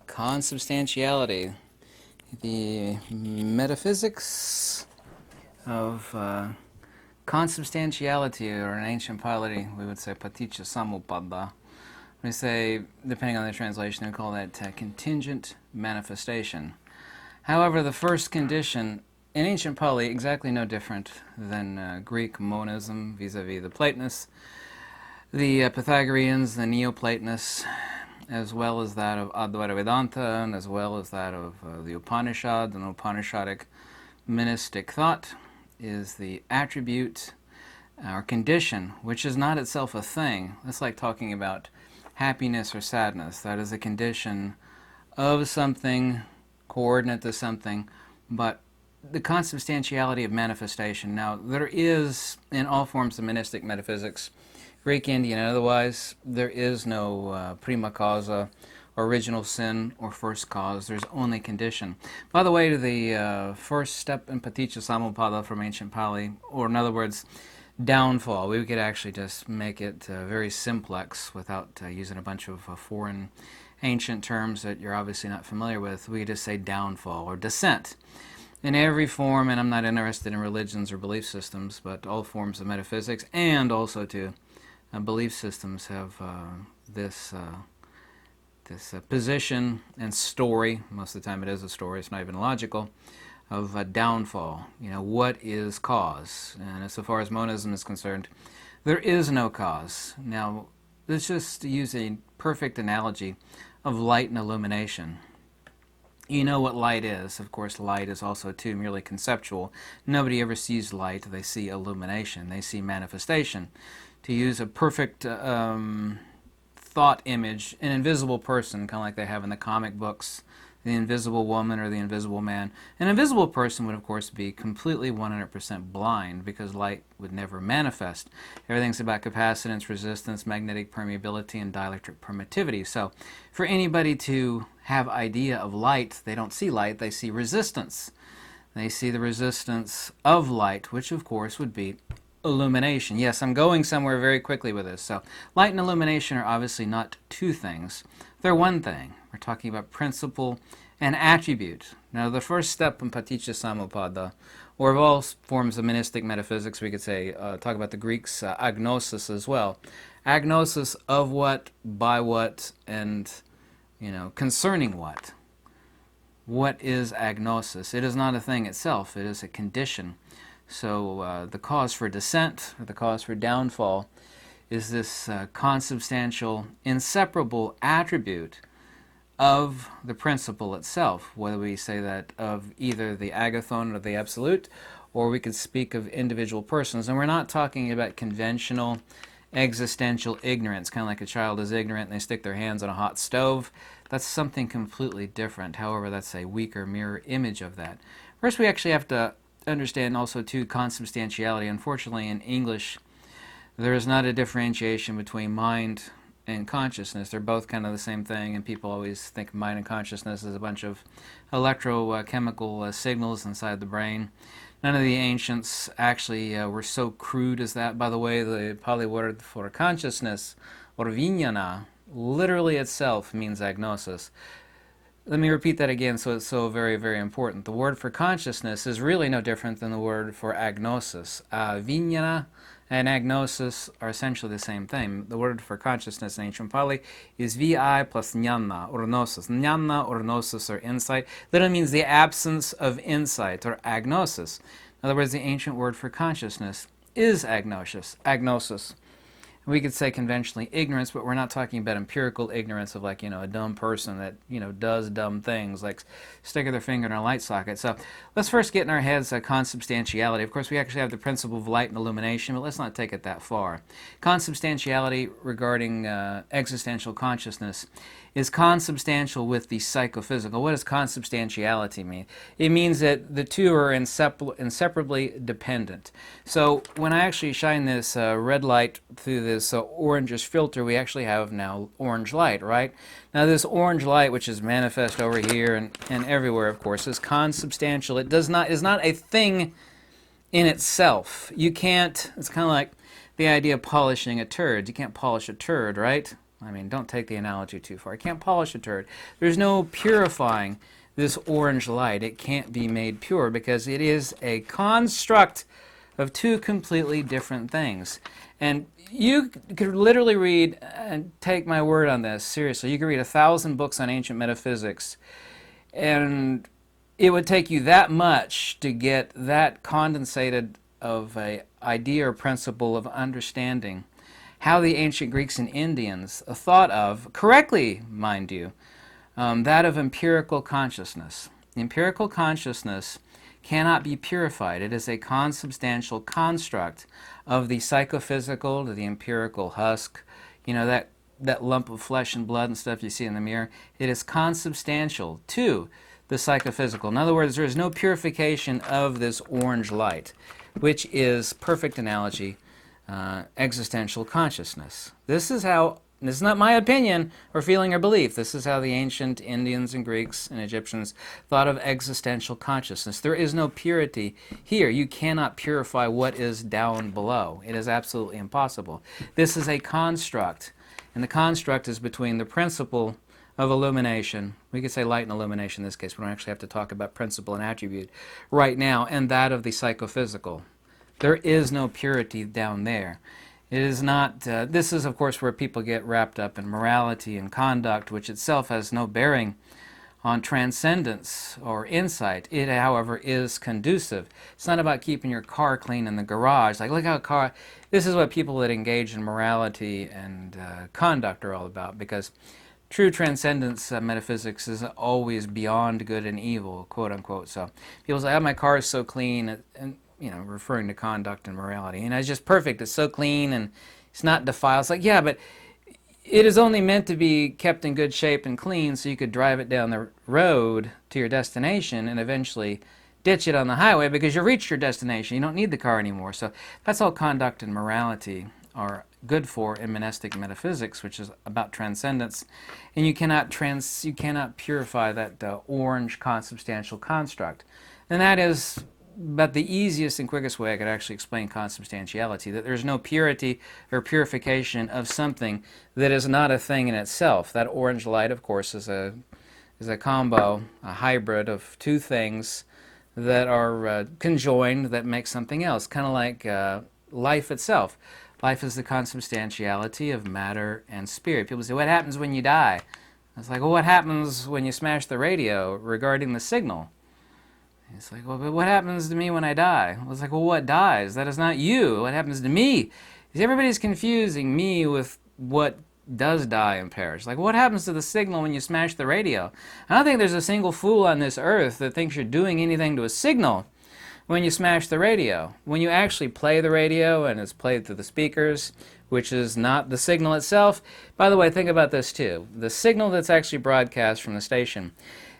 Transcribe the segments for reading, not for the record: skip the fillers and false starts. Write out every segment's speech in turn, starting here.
Consubstantiality, the metaphysics of consubstantiality, or in ancient polity we would say paticca samuppada. We say, depending on the translation, we call that contingent manifestation. However, the first condition in ancient Pali, exactly no different than Greek monism vis-a-vis the Platonists, the Pythagoreans, the Neoplatonists, as well as that of Advaita Vedanta, and as well as that of the Upanishad and Upanishadic monistic thought, is the attribute or condition, which is not itself a thing. That's like talking about happiness or sadness. That is a condition of something, coordinate to something, but the consubstantiality of manifestation. Now, there is, in all forms of monistic metaphysics, Greek, Indian, and otherwise, there is no prima causa, original sin, or first cause. There's only condition. By the way, the first step in paticca samuppada from ancient Pali, or in other words, downfall, we could actually just make it very simplex without using a bunch of foreign ancient terms that you're obviously not familiar with. We could just say downfall or descent. In every form, and I'm not interested in religions or belief systems, but all forms of metaphysics and also to belief systems have this position and story. Most of the time it is a story, it's not even logical, of a downfall. You know, what is cause? And as far as monism is concerned, there is no cause. Now, let's just use a perfect analogy of light and illumination. You know what light is. Of course, light is also, too, merely conceptual. Nobody ever sees light. They see illumination. They see manifestation. To use a perfect thought image, an invisible person, kind of like they have in the comic books, the invisible woman or the invisible man. An invisible person would, of course, be completely 100% blind because light would never manifest. Everything's about capacitance, resistance, magnetic permeability, and dielectric permittivity. So for anybody to have idea of light, they don't see light, they see resistance. They see the resistance of light, which, of course, would be illumination. Yes, I'm going somewhere very quickly with this. So light and illumination are obviously not two things. They're one thing. We're talking about principle and attribute. Now, the first step in paticca samuppada, or of all forms of monistic metaphysics, we could say, talk about the Greeks' agnosis as well. Agnosis of what, by what, and, concerning what. What is agnosis? It is not a thing itself. It is a condition. So the cause for descent, or the cause for downfall, is this consubstantial, inseparable attribute of the principle itself, whether we say that of either the agathon or the absolute, or we could speak of individual persons. And we're not talking about conventional existential ignorance, kind of like a child is ignorant and they stick their hands on a hot stove. That's something completely different. However, that's a weaker mirror image of that. First, we actually have to understand also, too, consubstantiality. Unfortunately, in English, there is not a differentiation between mind and consciousness. They're both kind of the same thing, and people always think mind and consciousness is a bunch of electrochemical signals inside the brain. None of the ancients actually were so crude as that. By the way, the Pali word for consciousness, or vijnana, literally itself means agnosis. Let me repeat that again, so it's so very, very important. The word for consciousness is really no different than the word for agnosis. Vijnana and agnosis are essentially the same thing. The word for consciousness in ancient Pali is vi plus jnana, or gnosis. Jnana or gnosis, or insight, literally means the absence of insight, or agnosis. In other words, the ancient word for consciousness is agnosis. We could say conventionally ignorance, but we're not talking about empirical ignorance of, like, a dumb person that, does dumb things, like sticking their finger in a light socket. So let's first get in our heads consubstantiality. Of course, we actually have the principle of light and illumination, but let's not take it that far. Consubstantiality regarding existential consciousness is consubstantial with the psychophysical. What does consubstantiality mean? It means that the two are inseparably dependent. So when I actually shine this red light through this orangish filter, we actually have now orange light, right? Now this orange light, which is manifest over here and everywhere, of course, is consubstantial. It is not a thing in itself. You can't, it's kind of like the idea of polishing a turd. You can't polish a turd, right? I mean, don't take the analogy too far. You can't polish a turd. There's no purifying this orange light. It can't be made pure because it is a construct of two completely different things. And you could literally read, and take my word on this, seriously, you could read 1,000 books on ancient metaphysics, and it would take you that much to get that condensated of an idea or principle of understanding how the ancient Greeks and Indians thought of, correctly, mind you, that of empirical consciousness. Empirical consciousness cannot be purified. It is a consubstantial construct of the psychophysical to the empirical husk. You know, that lump of flesh and blood and stuff you see in the mirror. It is consubstantial to the psychophysical. In other words, there is no purification of this orange light, which is, perfect analogy, existential consciousness. This is not my opinion or feeling or belief. This is how the ancient Indians and Greeks and Egyptians thought of existential consciousness. There is no purity here. You cannot purify what is down below. It is absolutely impossible. This is a construct, and the construct is between the principle of illumination. We could say light and illumination in this case. We don't actually have to talk about principle and attribute right now, and that of the psychophysical. There is no purity down there. It is not, this is of course where people get wrapped up in morality and conduct, which itself has no bearing on transcendence or insight. It, however, is conducive. It's not about keeping your car clean in the garage. Like, look how this is what people that engage in morality and conduct are all about, because true transcendence metaphysics is always beyond good and evil, quote unquote. So people say, oh, my car is so clean, and you know, referring to conduct and morality. And it's just perfect. It's so clean and it's not defiled. It's like, yeah, but it is only meant to be kept in good shape and clean so you could drive it down the road to your destination and eventually ditch it on the highway because you reached your destination. You don't need the car anymore. So that's all conduct and morality are good for in monastic metaphysics, which is about transcendence. And you cannot purify that orange consubstantial construct. And that is but the easiest and quickest way I could actually explain consubstantiality, that there's no purity or purification of something that is not a thing in itself. That orange light, of course, is a combo, a hybrid of two things that are conjoined that make something else, kind of like life itself. Life is the consubstantiality of matter and spirit. People say, what happens when you die? It's like, well, what happens when you smash the radio regarding the signal? It's like, well, but what happens to me when I die? Well, it's like, well, what dies? That is not you. What happens to me? Everybody's confusing me with what does die and perish. Like, what happens to the signal when you smash the radio? I don't think there's a single fool on this earth that thinks you're doing anything to a signal when you smash the radio. When you actually play the radio and it's played through the speakers, which is not the signal itself. By the way, think about this too. The signal that's actually broadcast from the station,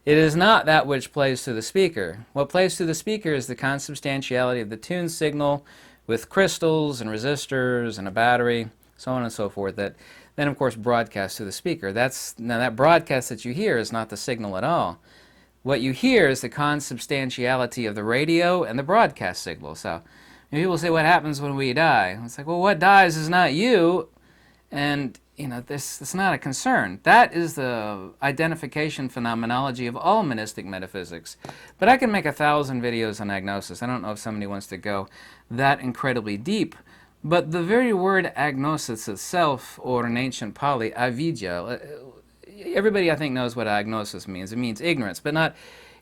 it is not that which plays through the speaker. What plays through the speaker is the consubstantiality of the tune signal with crystals and resistors and a battery, so on and so forth, that then of course broadcasts to the speaker. Now that broadcast that you hear is not the signal at all. What you hear is the consubstantiality of the radio and the broadcast signal. So people say, what happens when we die? It's like, well, what dies is not you, and you know, it's not a concern. That is the identification phenomenology of all monistic metaphysics. But I can make 1,000 videos on agnosis. I don't know if somebody wants to go that incredibly deep. But the very word agnosis itself, or in ancient Pali, avidya, everybody I think knows what agnosis means. It means ignorance, but not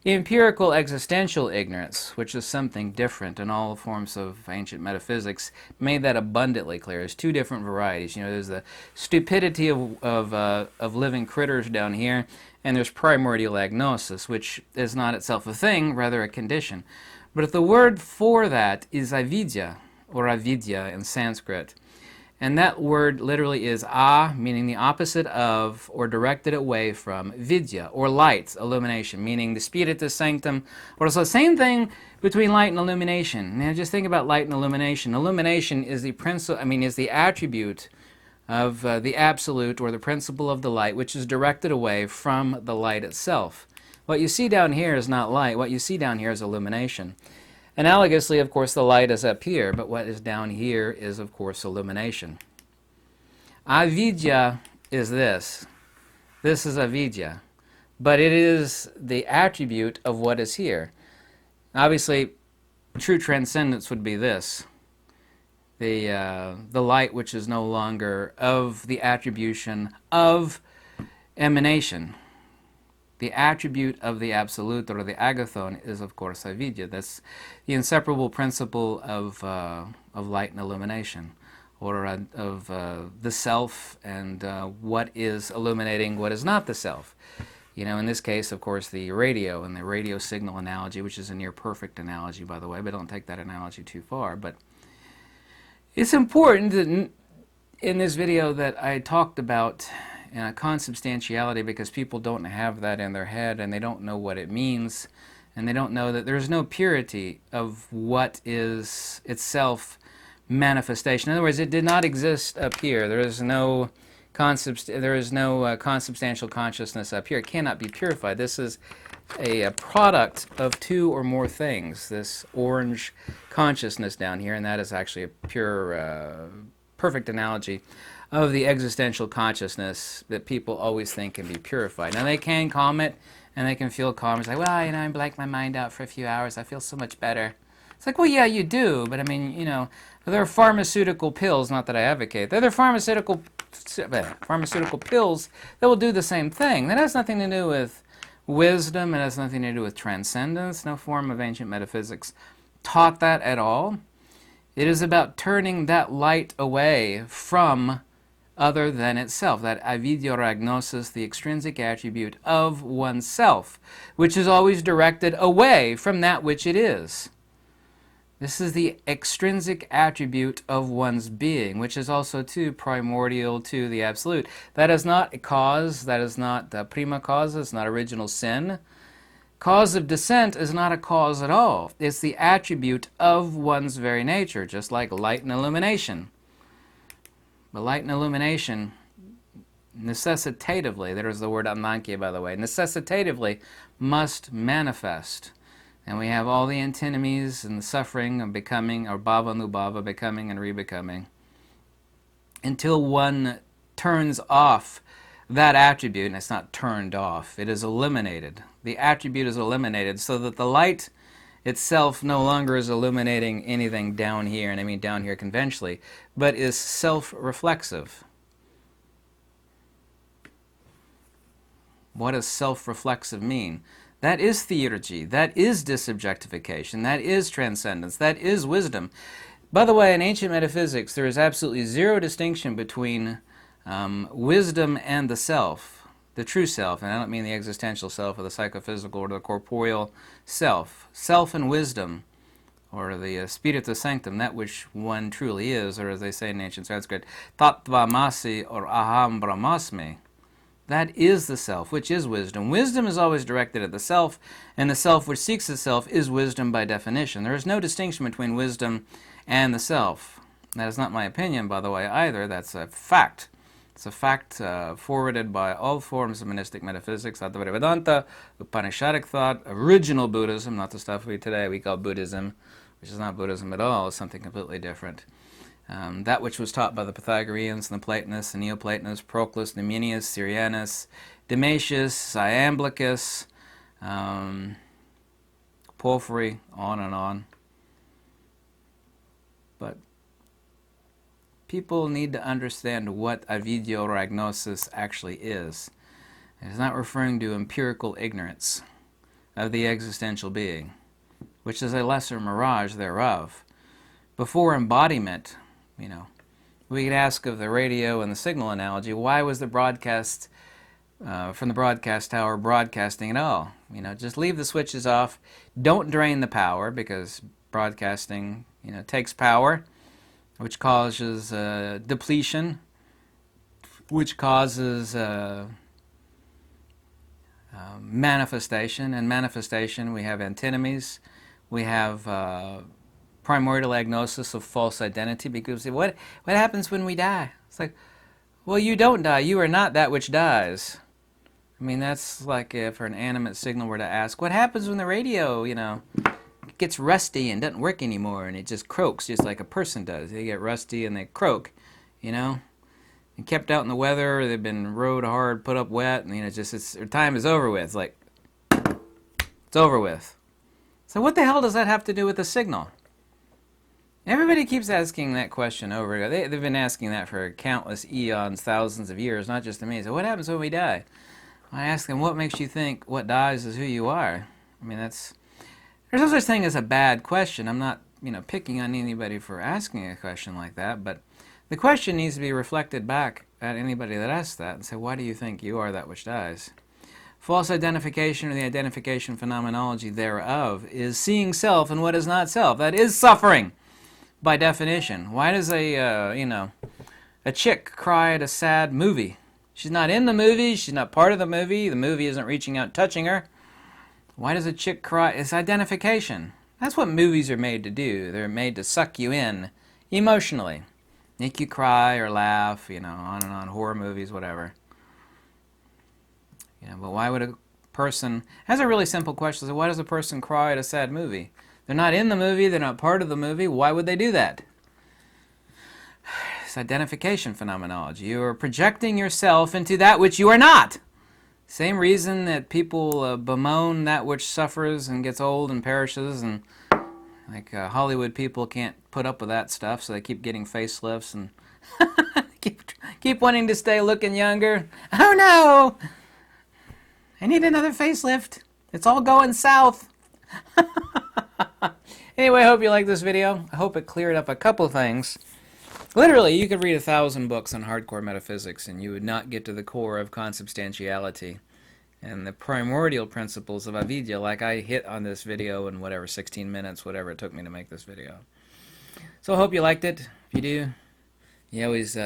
empirical existential ignorance, which is something different, in all forms of ancient metaphysics made that abundantly clear. There's two different varieties. You know, there's the stupidity of living critters down here, and there's primordial agnosis, which is not itself a thing, rather a condition. But if the word for that is avidya, or avidya in Sanskrit, and that word literally is meaning the opposite of, or directed away from, vidya, or light, illumination, meaning the spiritus sanctum, or so same thing between light and illumination. Now just think about light and illumination. Illumination is the is the attribute of the absolute or the principle of the light, which is directed away from the light itself. What you see down here is not light. What you see down here is illumination. Analogously, of course, the light is up here, but what is down here is, of course, illumination. Avidya is this. This is avidya. But it is the attribute of what is here. Obviously, true transcendence would be this. The light which is no longer of the attribution of emanation. The attribute of the absolute, or the agathon, is of course avidya. That's the inseparable principle of light and illumination, or of the self and what is illuminating what is not the self. You know, in this case, of course, the radio and the radio signal analogy, which is a near perfect analogy, by the way, but don't take that analogy too far. But it's important that in this video that I talked about consubstantiality, because people don't have that in their head and they don't know what it means, and they don't know that there's no purity of what is itself manifestation. In other words, it did not exist up here. There is no consubstantial consciousness up here. It cannot be purified. This is a product of two or more things. This orange consciousness down here, and that is actually a pure, perfect analogy of the existential consciousness that people always think can be purified. Now they can calm it, and they can feel calm. It's like, well, you know, I blank my mind out for a few hours. I feel so much better. It's like, well, yeah, you do, but I mean, you know, there are pharmaceutical pills, not that I advocate. There are pharmaceutical pills that will do the same thing. That has nothing to do with wisdom. It has nothing to do with transcendence. No form of ancient metaphysics taught that at all. It is about turning that light away from other than itself, that avidya or agnosis, the extrinsic attribute of oneself, which is always directed away from that which it is. This is the extrinsic attribute of one's being, which is also too primordial to the absolute. That is not a cause, that is not prima causa, it's not original sin. Cause of descent is not a cause at all. It's the attribute of one's very nature, just like light and illumination. But light and illumination necessitatively, there's the word anankhya, by the way, necessitatively must manifest. And we have all the antinomies and the suffering of becoming, or bhava nubhava, becoming and rebecoming, until one turns off that attribute, and it's not turned off, it is eliminated. The attribute is eliminated so that the light itself no longer is illuminating anything down here, and I mean down here conventionally, but is self-reflexive. What does self-reflexive mean? That is theurgy, that is disobjectification, that is transcendence, that is wisdom. By the way, in ancient metaphysics, there is absolutely zero distinction between wisdom and the self, the true self, and I don't mean the existential self or the psychophysical or the corporeal self. Self and wisdom, or the spiritus sanctum, that which one truly is, or as they say in ancient Sanskrit, tattvamasi or aham brahmasmi. That is the self, which is wisdom. Wisdom is always directed at the self, and the self which seeks itself is wisdom by definition. There is no distinction between wisdom and the self. That is not my opinion, by the way, either. That's a fact. It's a fact forwarded by all forms of monistic metaphysics, Advaita Vedanta, Upanishadic thought, original Buddhism, not the stuff we call Buddhism, which is not Buddhism at all, it's something completely different. That which was taught by the Pythagoreans and the Platonists, the Neoplatonists, Proclus, Numenius, Syrianus, Damasius, Iamblichus, Porphyry, on and on. But people need to understand what avidya or agnosis actually is. It is not referring to empirical ignorance of the existential being, which is a lesser mirage thereof. Before embodiment, you know, we could ask of the radio and the signal analogy, why was the broadcast from the broadcast tower broadcasting at all? You know, just leave the switches off. Don't drain the power, because broadcasting, you know, takes power, which causes depletion, which causes manifestation. And manifestation, we have antinomies, we have primordial agnosis of false identity, because what happens when we die? It's like, Well, you don't die. You are not that which dies. I mean, that's like if an animate signal were to ask, what happens when the radio, gets rusty and doesn't work anymore and it just croaks just like a person does. They get rusty and they croak, you know? And kept out in the weather, they've been rode hard, put up wet, and their time is over with. It's like, it's over with. So what the hell does that have to do with the signal? Everybody keeps asking that question over and over. They've been asking that for countless eons, thousands of years, not just to me. So what happens when we die? I ask them, what makes you think what dies is who you are? I mean, there's no such thing as a bad question. I'm not, picking on anybody for asking a question like that, but the question needs to be reflected back at anybody that asks that and say, why do you think you are that which dies? False identification, or the identification phenomenology thereof, is seeing self in what is not self. That is suffering, by definition. Why does a chick cry at a sad movie? She's not in the movie. She's not part of the movie. The movie isn't reaching out, touching her. Why does a chick cry? It's identification. That's what movies are made to do. They're made to suck you in emotionally. Make you cry or laugh, on and on, horror movies, whatever. But why would a person... That's a really simple question. So why does a person cry at a sad movie? They're not in the movie. They're not part of the movie. Why would they do that? It's identification phenomenology. You are projecting yourself into that which you are not. Same reason that people bemoan that which suffers and gets old and perishes, and Hollywood people can't put up with that stuff, so they keep getting facelifts and keep wanting to stay looking younger. Oh no! I need another facelift. It's all going south. Anyway, I hope you liked this video. I hope it cleared up a couple things. Literally, you could read 1,000 books on hardcore metaphysics and you would not get to the core of consubstantiality and the primordial principles of avidya like I hit on this video in 16 minutes, whatever it took me to make this video. So I hope you liked it. If you do, you always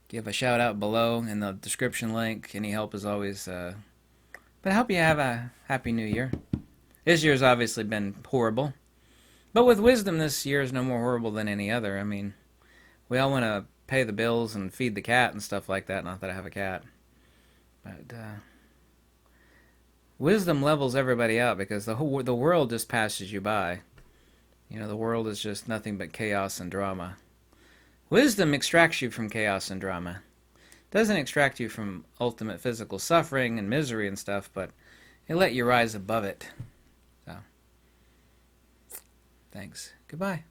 give a shout out below in the description link. Any help is always... But I hope you have a happy new year. This year's obviously been horrible. But with wisdom, this year is no more horrible than any other. I mean, we all want to pay the bills and feed the cat and stuff like that. Not that I have a cat. But wisdom levels everybody out because the world just passes you by. The world is just nothing but chaos and drama. Wisdom extracts you from chaos and drama. It doesn't extract you from ultimate physical suffering and misery and stuff, but it let you rise above it. So, thanks. Goodbye.